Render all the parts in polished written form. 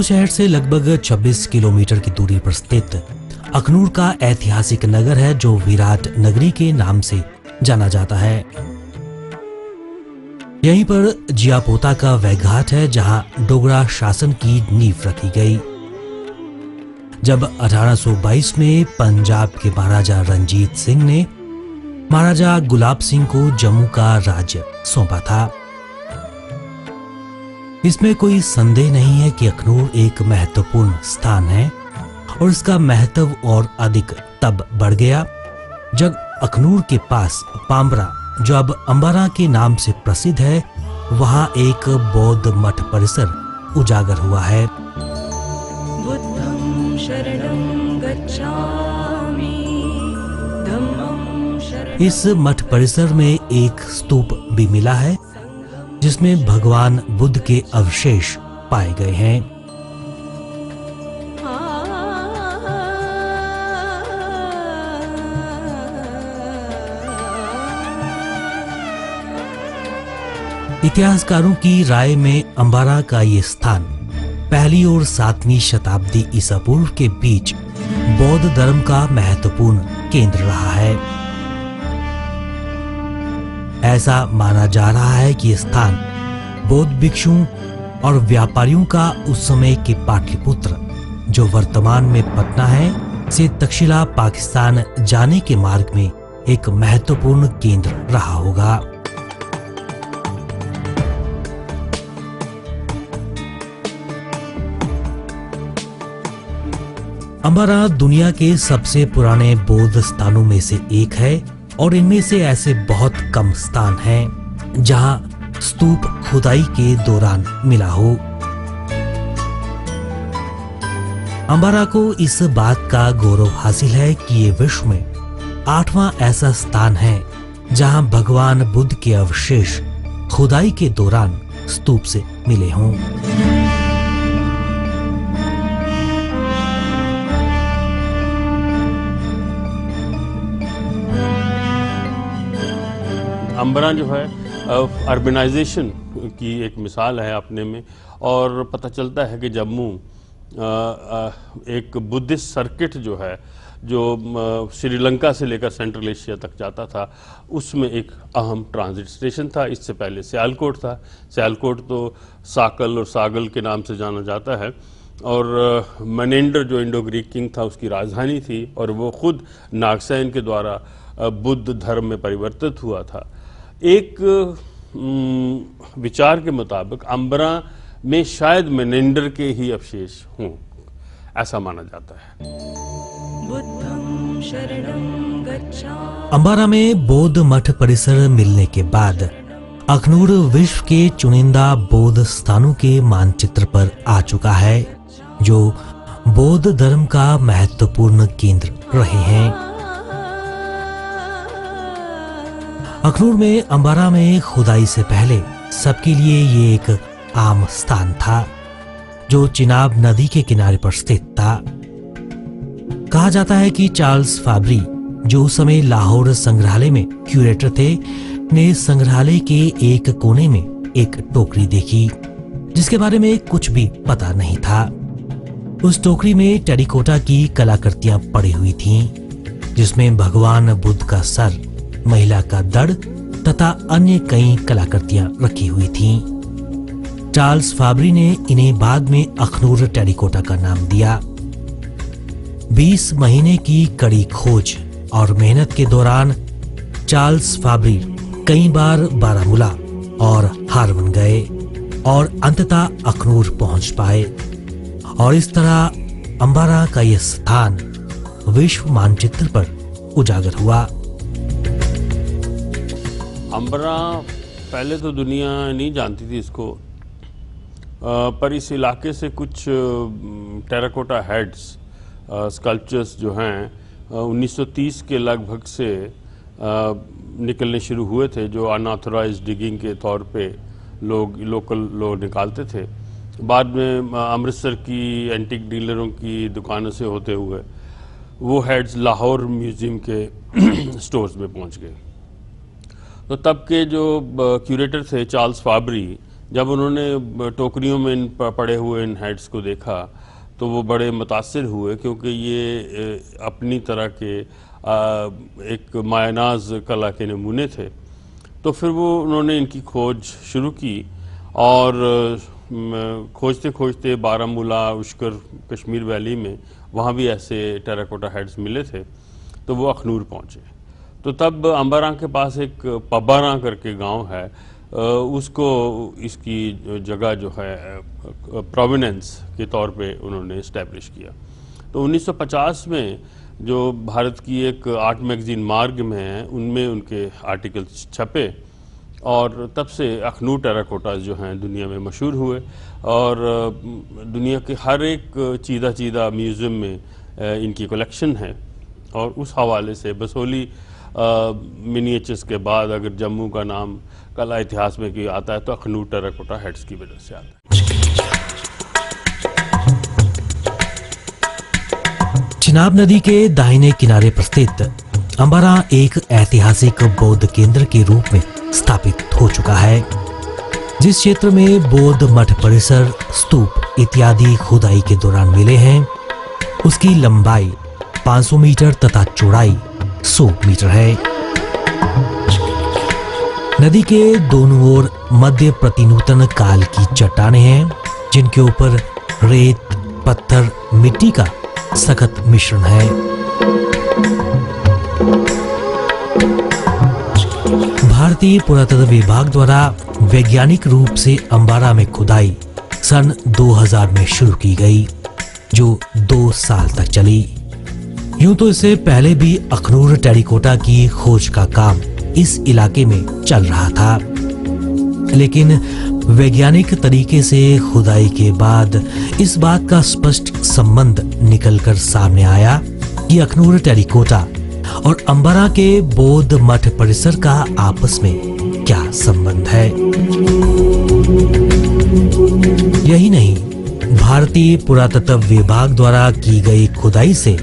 शहर से लगभग 26 किलोमीटर की दूरी पर स्थित अखनूर का ऐतिहासिक नगर है जो विराट नगरी के नाम से जाना जाता है। यहीं पर जियापोता का वह घाट है जहां डोगरा शासन की नींव रखी गई। जब 1822 में पंजाब के महाराजा रंजीत सिंह ने महाराजा गुलाब सिंह को जम्मू का राज्य सौंपा था। इसमें कोई संदेह नहीं है कि अखनूर एक महत्वपूर्ण स्थान है और इसका महत्व और अधिक तब बढ़ गया जब अखनूर के पास पाम्बरा, जो अब अंबारा के नाम से प्रसिद्ध है, वहां एक बौद्ध मठ परिसर उजागर हुआ है। बुद्धं शरणं गच्छामि, धम्मं शरणं। इस मठ परिसर में एक स्तूप भी मिला है जिसमें भगवान बुद्ध के अवशेष पाए गए हैं। इतिहासकारों की राय में अंबारा का ये स्थान पहली और 7वीं शताब्दी ईसा पूर्व के बीच बौद्ध धर्म का महत्वपूर्ण केंद्र रहा है। ऐसा माना जा रहा है कि यह स्थान बौद्ध भिक्षुओं और व्यापारियों का उस समय के पाटलिपुत्र, जो वर्तमान में पटना है, से तक्षशिला पाकिस्तान जाने के मार्ग में एक महत्वपूर्ण केंद्र रहा होगा। अंबारा दुनिया के सबसे पुराने बौद्ध स्थानों में से एक है और इनमें से ऐसे बहुत कम स्थान हैं जहां स्तूप खुदाई के दौरान मिला हो। अंबारा को इस बात का गौरव हासिल है कि ये विश्व में 8वां ऐसा स्थान है जहां भगवान बुद्ध के अवशेष खुदाई के दौरान स्तूप से मिले हों। अंबारा जो है अर्बनाइजेशन की एक मिसाल है अपने में, और पता चलता है कि जम्मू एक बुद्धिस्ट सर्किट जो है, जो श्रीलंका से लेकर सेंट्रल एशिया तक जाता था, उसमें एक अहम ट्रांजिट स्टेशन था। इससे पहले सियालकोट था। सियालकोट तो साकल और सागल के नाम से जाना जाता है, और मनेंडर जो इंडो ग्रीक किंग था उसकी राजधानी थी, और वो खुद नागसेन के द्वारा बुद्ध धर्म में परिवर्तित हुआ था। एक विचार के मुताबिक अंबारा में शायद मेनेंडर के ही अवशेष हों, ऐसा माना जाता है। बुद्धं शरणं गच्छामि। अंबारा में बौद्ध मठ परिसर मिलने के बाद अखनूर विश्व के चुनिंदा बौद्ध स्थानों के मानचित्र पर आ चुका है, जो बौद्ध धर्म का महत्वपूर्ण केंद्र रहे हैं। अखनूर में अंबारा में खुदाई से पहले सबके लिए ये एक आम स्थान था जो चिनाब नदी के किनारे पर स्थित था। कहा जाता है कि चार्ल्स फाब्री, जो उस समय लाहौर संग्रहालय में क्यूरेटर थे, ने संग्रहालय के एक कोने में एक टोकरी देखी जिसके बारे में कुछ भी पता नहीं था। उस टोकरी में टेरिकोटा की कलाकृतियां पड़ी हुई थीं, जिसमें भगवान बुद्ध का सर, महिला का धड़ तथा अन्य कई कलाकृतियां रखी हुई थीं। चार्ल्स फाब्री ने इन्हें बाद में अखनूर टेरिकोटा का नाम दिया। 20 महीने की कड़ी खोज और मेहनत के दौरान चार्ल्स फाब्री कई बार बारामूला और हारवन गए और अंततः अखनूर पहुंच पाए, और इस तरह अंबारा का यह स्थान विश्व मानचित्र पर उजागर हुआ। अंबारा पहले तो दुनिया नहीं जानती थी इसको, पर इस इलाके से कुछ टेराकोटा हेड्स, स्कल्पचर्स जो हैं 1930 के लगभग से निकलने शुरू हुए थे, जो अनऑथराइज्ड डिगिंग के तौर पे लोकल लोग निकालते थे। बाद में अमृतसर की एंटीक डीलरों की दुकानों से होते हुए वो हेड्स लाहौर म्यूज़ियम के स्टोर्स में पहुंच गए। तो तब के जो क्यूरेटर थे चार्ल्स फाब्री, जब उन्होंने टोकरियों में पड़े हुए इन हेड्स को देखा तो वो बड़े मुतासिर हुए, क्योंकि ये अपनी तरह के एक मायनाज कला के नमूने थे। तो फिर उन्होंने इनकी खोज शुरू की और खोजते खोजते बारामूला, उश्कर, कश्मीर वैली में वहाँ भी ऐसे टेराकोटा हेड्स मिले थे, तो वो अखनूर पहुँचे। तो तब अंबारा के पास एक पबारा करके गांव है, उसको इसकी जगह जो है प्रोविनेंस के तौर पे उन्होंने इस्टेब्लिश किया। तो 1950 में जो भारत की एक आर्ट मैगजीन मार्ग में है, उनमें उनके आर्टिकल्स छपे और तब से अखनूर टेराकोटास जो हैं दुनिया में मशहूर हुए और दुनिया के हर एक चीदा चीदा म्यूज़ियम में इनकी कलेक्शन है। और उस हवाले से बसोली मिनिएचर्स के बाद अगर जम्मू का नाम कला इतिहास में कोई आता है तो अखनूर टेराकोटा हेड्स की वजह से आता है। चिनाब नदी के दाहिने किनारे पर स्थित अंबारा एक ऐतिहासिक बौद्ध केंद्र के रूप में स्थापित हो चुका है। जिस क्षेत्र में बौद्ध मठ परिसर, स्तूप इत्यादि खुदाई के दौरान मिले हैं, उसकी लंबाई 500 मीटर तथा चौड़ाई 100 मीटर है। नदी के दोनों ओर मध्य प्रतिनूतन काल की चट्टानें हैं, जिनके ऊपर रेत, पत्थर, मिट्टी का सख्त मिश्रण है। भारतीय पुरातत्व विभाग द्वारा वैज्ञानिक रूप से अंबारा में खुदाई सन 2000 में शुरू की गई, जो 2 साल तक चली। यूं तो इससे पहले भी अखनूर टेराकोटा की खोज का काम इस इलाके में चल रहा था, लेकिन वैज्ञानिक तरीके से खुदाई के बाद इस बात का स्पष्ट संबंध निकलकर सामने आया कि अखनूर टेराकोटा और अंबारा के बौद्ध मठ परिसर का आपस में क्या संबंध है। यही नहीं, भारतीय पुरातत्व विभाग द्वारा की गई खुदाई से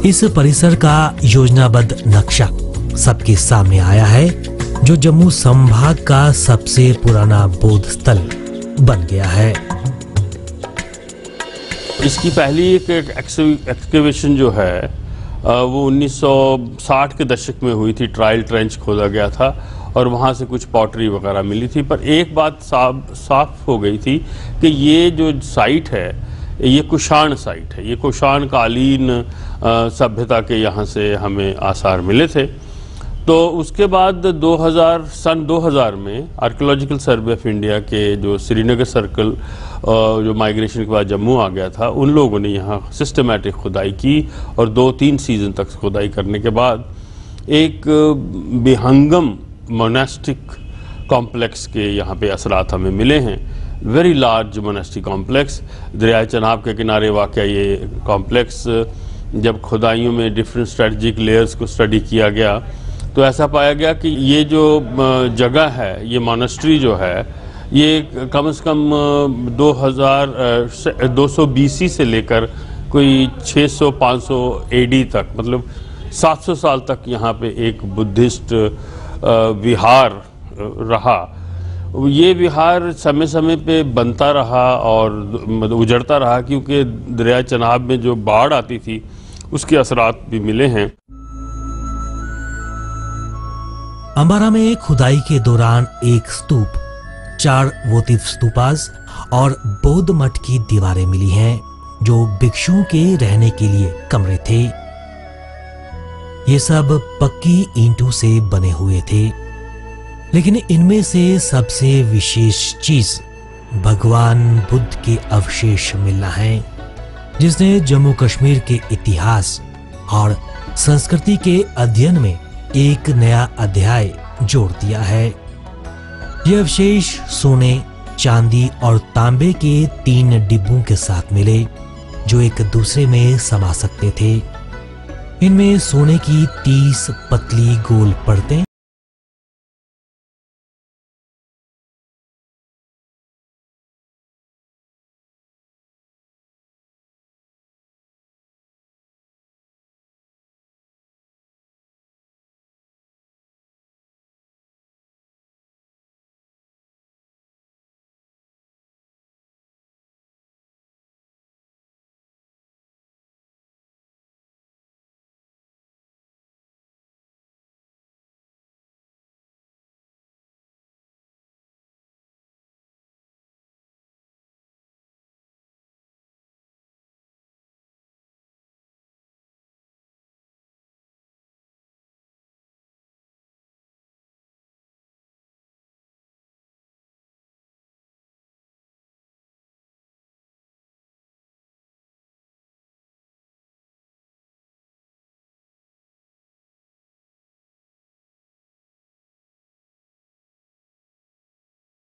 इस परिसर का योजनाबद्ध नक्शा सबके सामने आया है, जो जम्मू संभाग का सबसे पुराना बौद्ध स्थल बन गया है। इसकी पहली एक एक्सकेवेशन जो है वो 1960 के दशक में हुई थी। ट्रायल ट्रेंच खोदा गया था और वहाँ से कुछ पॉटरी वगैरह मिली थी, पर एक बात साफ हो गई थी कि ये जो साइट है ये कुषाण साइट है। ये कुषाण कालीन सभ्यता के यहाँ से हमें आसार मिले थे। तो उसके बाद सन 2000 में आर्कियोलॉजिकल सर्वे ऑफ इंडिया के जो श्रीनगर सर्कल जो माइग्रेशन के बाद जम्मू आ गया था, उन लोगों ने यहाँ सिस्टमैटिक खुदाई की और 2-3 सीजन तक खुदाई करने के बाद एक विहंगम मोनास्टिक कॉम्प्लेक्स के यहाँ पे असरात हमें मिले हैं। वेरी लार्ज मोनास्टिक कॉम्प्लेक्स, दरिया चनाब के किनारे वाक़या ये कॉम्प्लेक्स। जब खुदाइयों में डिफरेंट स्ट्रेटजिक लेयर्स को स्टडी किया गया तो ऐसा पाया गया कि ये जो जगह है, ये मोनास्ट्री जो है, ये कम से कम 200 BC से लेकर कोई 600-500 AD तक, मतलब 700 साल तक यहाँ पे एक बुद्धिस्ट विहार रहा। ये विहार समय समय पे बनता रहा और मतलब उजड़ता रहा, क्योंकि दरिया चनाब में जो बाढ़ आती थी उसके असरात भी मिले हैं। अंबारा में खुदाई के दौरान एक स्तूप, 4 वोटिव स्तूपास और बौद्ध मठ की दीवारें मिली हैं, जो भिक्षुओं के रहने के लिए कमरे थे। ये सब पक्की ईंटों से बने हुए थे, लेकिन इनमें से सबसे विशेष चीज भगवान बुद्ध के अवशेष मिलना है, जिसने जम्मू कश्मीर के इतिहास और संस्कृति के अध्ययन में एक नया अध्याय जोड़ दिया है। ये अवशेष सोने, चांदी और तांबे के 3 डिब्बों के साथ मिले, जो एक दूसरे में समा सकते थे। इनमें सोने की 30 पतली गोल परतें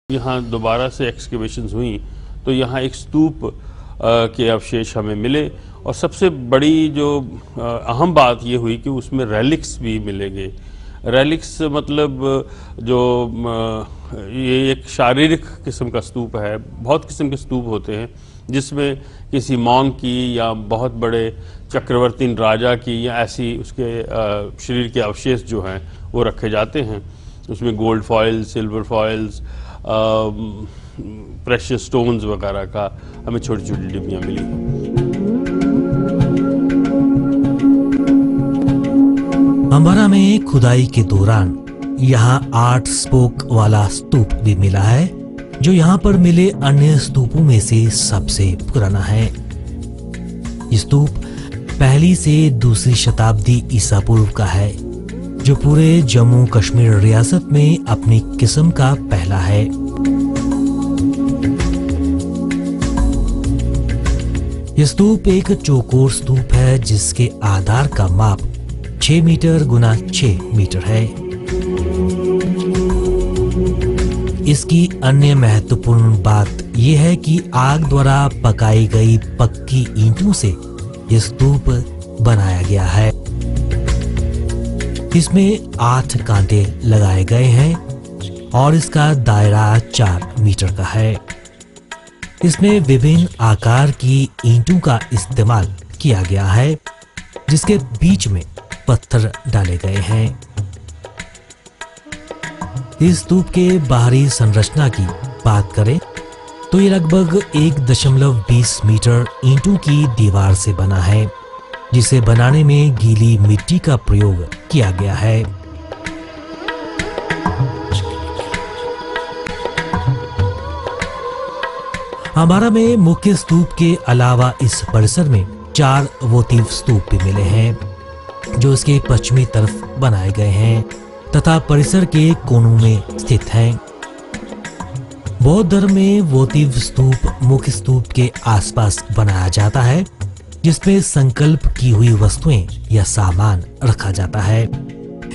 यहाँ दोबारा से एक्सकेवेशंस हुई तो यहाँ एक स्तूप के अवशेष हमें मिले, और सबसे बड़ी जो अहम बात ये हुई कि उसमें रेलिक्स भी मिलेंगे। रेलिक्स मतलब जो ये एक शारीरिक किस्म का स्तूप है। बहुत किस्म के स्तूप होते हैं जिसमें किसी मॉन्क की या बहुत बड़े चक्रवर्ती राजा की या ऐसी उसके शरीर के अवशेष जो हैं वो रखे जाते हैं। उसमें gold foils, silver foils, precious stones वगैरह का हमें छोटी छोटी डिब्बियाँ मिली हैं। अंबारा में खुदाई के दौरान यहाँ 8 स्पोक वाला स्तूप भी मिला है, जो यहाँ पर मिले अन्य स्तूपों में से सबसे पुराना है। ये स्तूप पहली से दूसरी शताब्दी ईसा पूर्व का है, जो पूरे जम्मू कश्मीर रियासत में अपनी किस्म का पहला है। यह स्तूप एक चौकोर स्तूप है जिसके आधार का माप 6 मीटर गुना 6 मीटर है। इसकी अन्य महत्वपूर्ण बात यह है कि आग द्वारा पकाई गई पक्की ईंटों से यह स्तूप बनाया गया है। इसमें 8 कांटे लगाए गए हैं और इसका दायरा 4 मीटर का है। इसमें विभिन्न आकार की ईंटों का इस्तेमाल किया गया है, जिसके बीच में पत्थर डाले गए हैं। इस स्तूप के बाहरी संरचना की बात करें तो ये लगभग 1.20 मीटर ईंटों की दीवार से बना है, जिसे बनाने में गीली मिट्टी का प्रयोग किया गया है। अंबारा में मुख्य स्तूप के अलावा इस परिसर में 4 वोटिव स्तूप भी मिले हैं, जो इसके पश्चिमी तरफ बनाए गए हैं तथा परिसर के कोनों में स्थित हैं। बौद्ध धर्म में वोटिव स्तूप मुख्य स्तूप के आसपास बनाया जाता है, जिसमें संकल्प की हुई वस्तुएं या सामान रखा जाता है।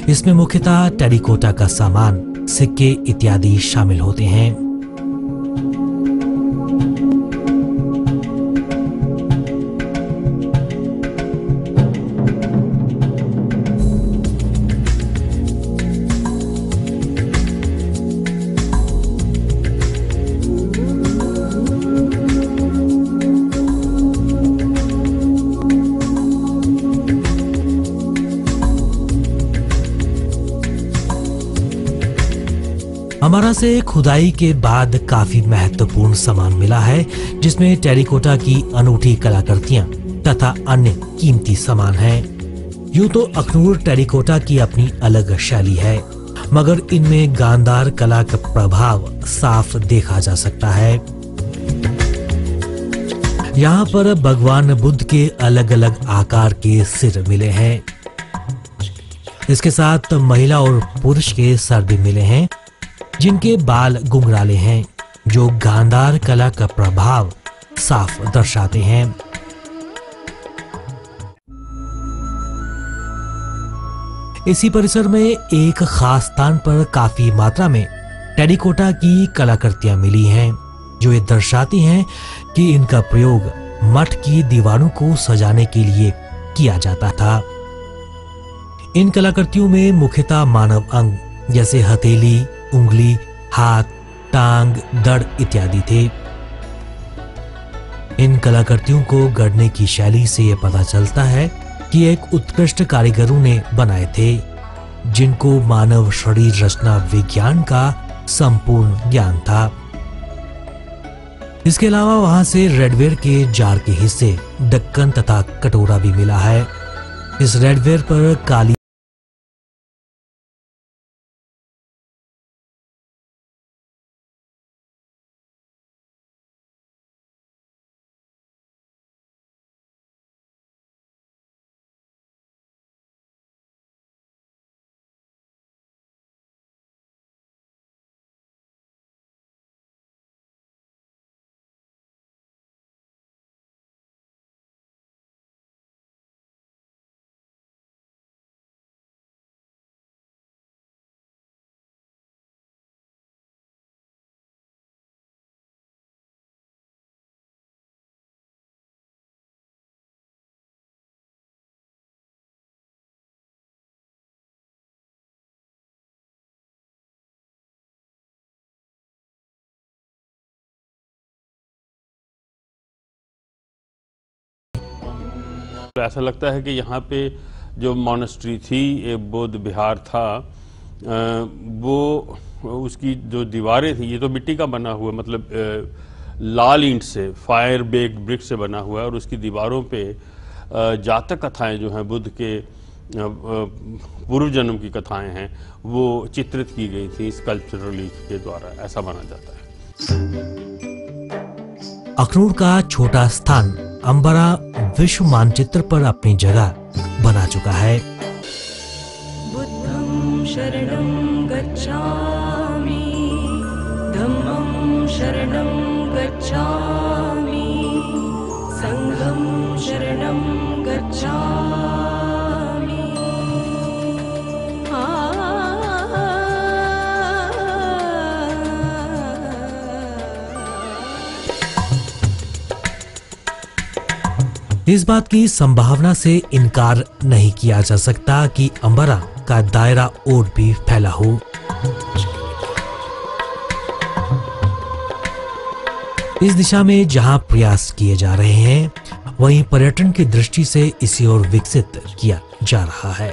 इसमें मुख्यतः टेरिकोटा का सामान, सिक्के इत्यादि शामिल होते हैं। अंबारा से खुदाई के बाद काफी महत्वपूर्ण सामान मिला है, जिसमें टेरिकोटा की अनूठी कलाकृतियां तथा अन्य कीमती सामान हैं। यूं तो अखनूर टेरिकोटा की अपनी अलग शैली है, मगर इनमें गांधार कला का प्रभाव साफ देखा जा सकता है। यहाँ पर भगवान बुद्ध के अलग अलग आकार के सिर मिले हैं। इसके साथ महिला और पुरुष के सर भी मिले हैं, जिनके बाल घुंघराले हैं, जो गांधार कला का प्रभाव साफ दर्शाते हैं। इसी परिसर में एक खास स्थान पर काफी मात्रा में टेरिकोटा की कलाकृतियां मिली हैं, जो ये दर्शाती हैं कि इनका प्रयोग मठ की दीवारों को सजाने के लिए किया जाता था। इन कलाकृतियों में मुख्यतः मानव अंग जैसे हथेली, उंगली, हाथ, टांग, धड़ इत्यादि थे। इन कलाकृतियों को गढ़ने की शैली से यह पता चलता है कि एक उत्कृष्ट कारीगरों ने बनाए थे, जिनको मानव शरीर रचना विज्ञान का संपूर्ण ज्ञान था। इसके अलावा वहां से रेडवेयर के जार के हिस्से, ढक्कन तथा कटोरा भी मिला है। इस रेडवेयर पर काली तो ऐसा लगता है कि यहाँ पे जो मॉनेस्ट्री थी, ये बौद्ध विहार था, वो उसकी जो दीवारें थी, ये तो मिट्टी का बना हुआ, मतलब लाल ईंट से, फायर बेक्ड ब्रिक से बना हुआ है, और उसकी दीवारों पे जातक कथाएं जो हैं, बुद्ध के पूर्व जन्म की कथाएं हैं, वो चित्रित की गई थी स्कल्पचरली के द्वारा, ऐसा माना जाता है। अखनूर का छोटा स्थान अंबारा विश्व मानचित्र पर अपनी जगह बना चुका है। बुद्धं शरणं गच्छामि, धम्मं शरणं गच्छामि, संघं शरणं गच्छामि। इस बात की संभावना से इनकार नहीं किया जा सकता कि अंबारा का दायरा और भी फैला हो। इस दिशा में जहां प्रयास किए जा रहे हैं, वहीं पर्यटन की दृष्टि से इसे और विकसित किया जा रहा है।